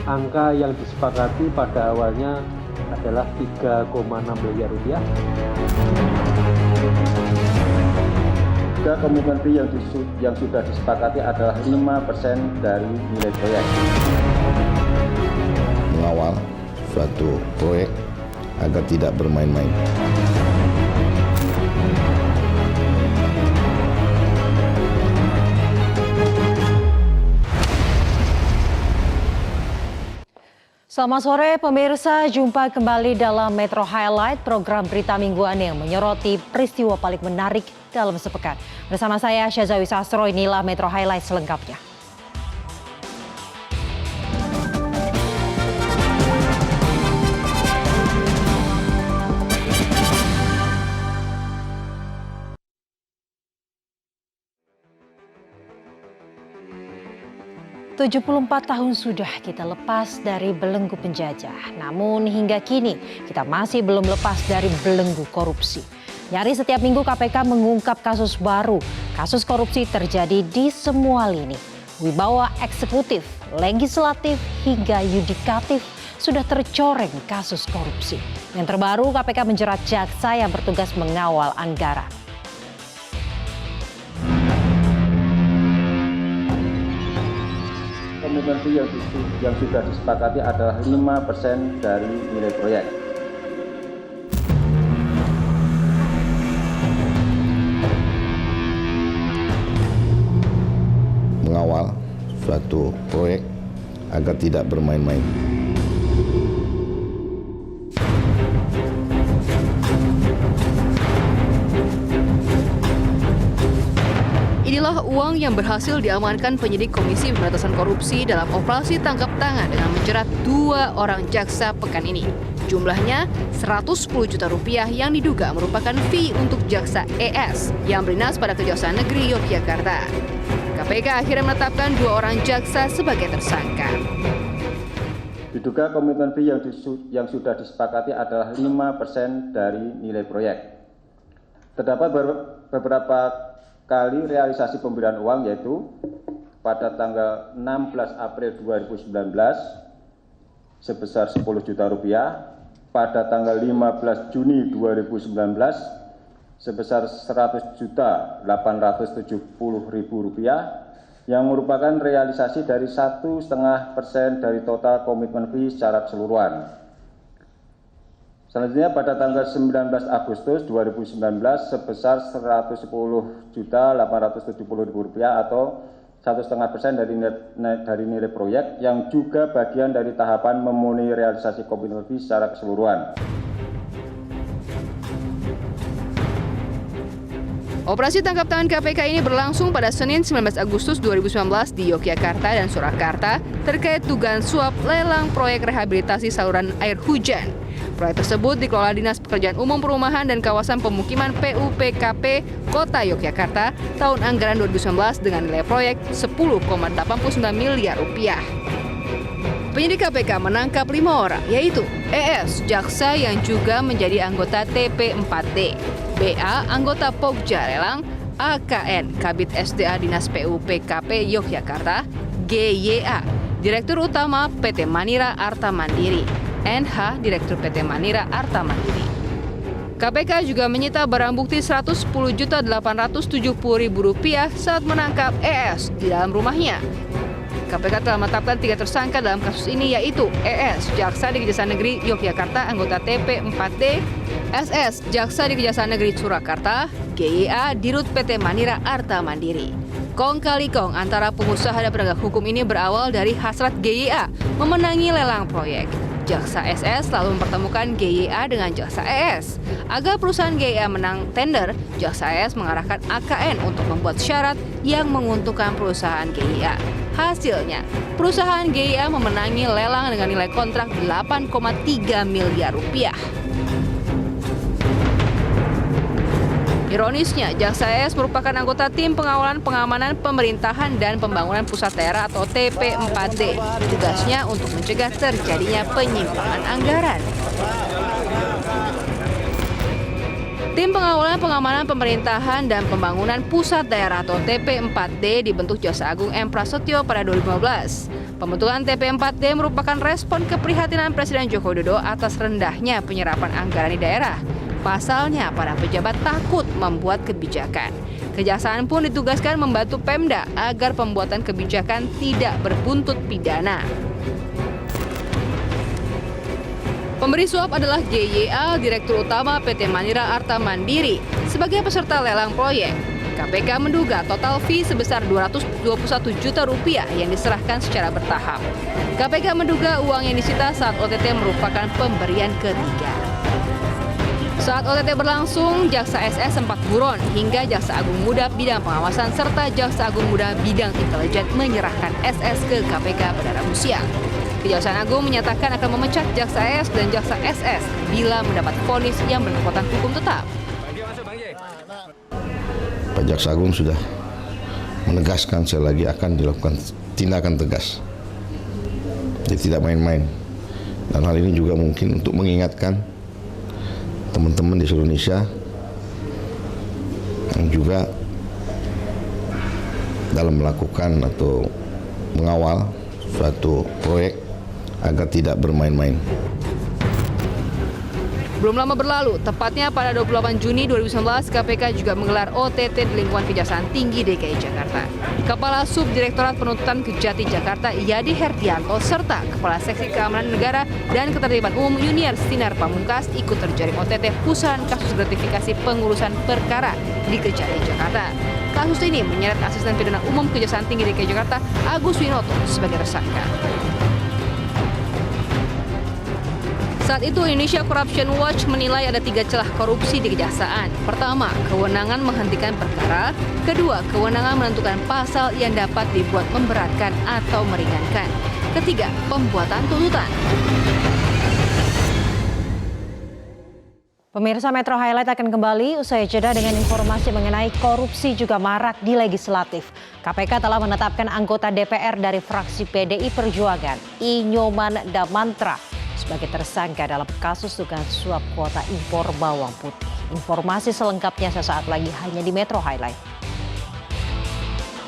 Angka yang disepakati pada awalnya adalah 3,6 miliar rupiah. Juga komitmen fee yang sudah disepakati adalah 5% dari nilai proyek. Mengawal suatu proyek agar tidak bermain-main. Selamat sore pemirsa, jumpa kembali dalam Metro Highlight, program berita mingguan yang menyoroti peristiwa paling menarik dalam sepekan. Bersama saya Syazawi Sastro, inilah Metro Highlight selengkapnya. ...74 tahun sudah kita lepas dari belenggu penjajah. Namun hingga kini kita masih belum lepas dari belenggu korupsi. Nyaris setiap minggu KPK mengungkap kasus baru. Kasus korupsi terjadi di semua lini. Wibawa eksekutif, legislatif hingga yudikatif sudah tercoreng kasus korupsi. Yang terbaru KPK menjerat jaksa yang bertugas mengawal anggaran. Komitmen fee yang sudah disepakati adalah 5% dari nilai proyek. Mengawal suatu proyek agar tidak bermain-main. Inilah uang yang berhasil diamankan penyidik Komisi Pemberantasan Korupsi dalam operasi tangkap tangan dengan menjerat 2 orang jaksa pekan ini. Jumlahnya 110 juta rupiah yang diduga merupakan fee untuk jaksa ES yang berinas pada Kejaksaan Negeri Yogyakarta. KPK akhirnya menetapkan 2 orang jaksa sebagai tersangka. Diduga komitmen fee yang sudah disepakati adalah 5% dari nilai proyek. Terdapat beberapa kali realisasi pemberian uang, yaitu pada tanggal 16 April 2019 sebesar 10 juta rupiah, pada tanggal 15 Juni 2019 sebesar 100.870.000 rupiah, yang merupakan realisasi dari 1,5% dari total komitmen fee secara keseluruhan. Selanjutnya pada tanggal 19 Agustus 2019 sebesar 110.870.000 rupiah atau 1,5% dari nilai proyek, yang juga bagian dari tahapan memenuhi realisasi komitmen fee secara keseluruhan. Operasi tangkap tangan KPK ini berlangsung pada Senin 19 Agustus 2019 di Yogyakarta dan Surakarta terkait dugaan suap lelang proyek rehabilitasi saluran air hujan. Proyek tersebut dikelola Dinas Pekerjaan Umum Perumahan dan Kawasan Pemukiman PUPKP Kota Yogyakarta tahun anggaran 2019 dengan nilai proyek 10,89 miliar rupiah. Penyidik KPK menangkap 5 orang, yaitu ES, jaksa yang juga menjadi anggota TP4D, BA, anggota Pokja Lelang, AKN, Kabid SDA Dinas PUPKP Yogyakarta, GYA, Direktur Utama PT Manira Arta Mandiri, NH, Direktur PT Manira Arta Mandiri. KPK juga menyita barang bukti Rp110.870.000 saat menangkap ES di dalam rumahnya. KPK telah menetapkan 3 tersangka dalam kasus ini, yaitu ES, jaksa di Kejaksaan Negeri Yogyakarta, anggota TP4D, SS, jaksa di Kejaksaan Negeri Surakarta, GYA, Dirut PT Manira Arta Mandiri. Kong kali kong antara pengusaha dan penegak hukum ini berawal dari hasrat GYA memenangi lelang proyek. Jaksa SS lalu mempertemukan GYA dengan jaksa ES. Agar perusahaan GYA menang tender, jaksa ES mengarahkan AKN untuk membuat syarat yang menguntungkan perusahaan GYA. Hasilnya, perusahaan GYA memenangi lelang dengan nilai kontrak 8,3 miliar rupiah. Ironisnya, jaksa ES merupakan anggota tim pengawalan pengamanan pemerintahan dan pembangunan pusat daerah atau TP4D. Tugasnya untuk mencegah terjadinya penyimpangan anggaran. Tim pengawalan pengamanan pemerintahan dan pembangunan pusat daerah atau TP4D dibentuk Jaksa Agung M. Prasetyo pada 2015. Pembentukan TP4D merupakan respon keprihatinan Presiden Joko Widodo atas rendahnya penyerapan anggaran di daerah. Pasalnya, para pejabat takut membuat kebijakan. Kejaksaan pun ditugaskan membantu Pemda agar pembuatan kebijakan tidak berbuntut pidana. Pemberi suap adalah GYA, Direktur Utama PT Manira Arta Mandiri, sebagai peserta lelang proyek. KPK menduga total fee sebesar Rp221 juta yang diserahkan secara bertahap. KPK menduga uang yang disita saat OTT merupakan pemberian ketiga. Saat OTT berlangsung, Jaksa SS sempat buron hingga Jaksa Agung Muda Bidang Pengawasan serta Jaksa Agung Muda Bidang Intelijen menyerahkan SS ke KPK pada Rabu siang. Kejaksaan Agung menyatakan akan memecat Jaksa SS dan Jaksa SS bila mendapat vonis yang berkekuatan hukum tetap. Pak Jaksa Agung sudah menegaskan sekali lagi akan dilakukan tindakan tegas. Jadi tidak main-main. Dan hal ini juga mungkin untuk mengingatkan teman-teman di seluruh Indonesia yang juga dalam melakukan atau mengawal suatu proyek agar tidak bermain-main. Belum lama berlalu, tepatnya pada 28 Juni 2019, KPK juga menggelar OTT di lingkungan Kejaksaan Tinggi DKI Jakarta. Kepala Subdirektorat Penuntutan Kejati Jakarta, Yadi Herdianto, serta Kepala Seksi Keamanan Negara dan Ketertiban Umum Yuniar Sinar Pamungkas ikut terjaring OTT pusaran kasus gratifikasi pengurusan perkara di Kejati Jakarta. Kasus ini menyeret Asisten Pidana Umum Kejaksaan Tinggi DKI Jakarta, Agus Winoto, sebagai tersangka. Saat itu Indonesia Corruption Watch menilai ada 3 celah korupsi di kejaksaan. Pertama, kewenangan menghentikan perkara. Kedua, kewenangan menentukan pasal yang dapat dibuat memberatkan atau meringankan. Ketiga, pembuatan tuntutan. Pemirsa, Metro Highlight akan kembali usai jeda dengan informasi mengenai korupsi juga marak di legislatif. KPK telah menetapkan anggota DPR dari fraksi PDI Perjuangan, I. Nyoman Damantra, sebagai tersangka dalam kasus dugaan suap kuota impor bawang putih. Informasi selengkapnya sesaat lagi hanya di Metro Highlight.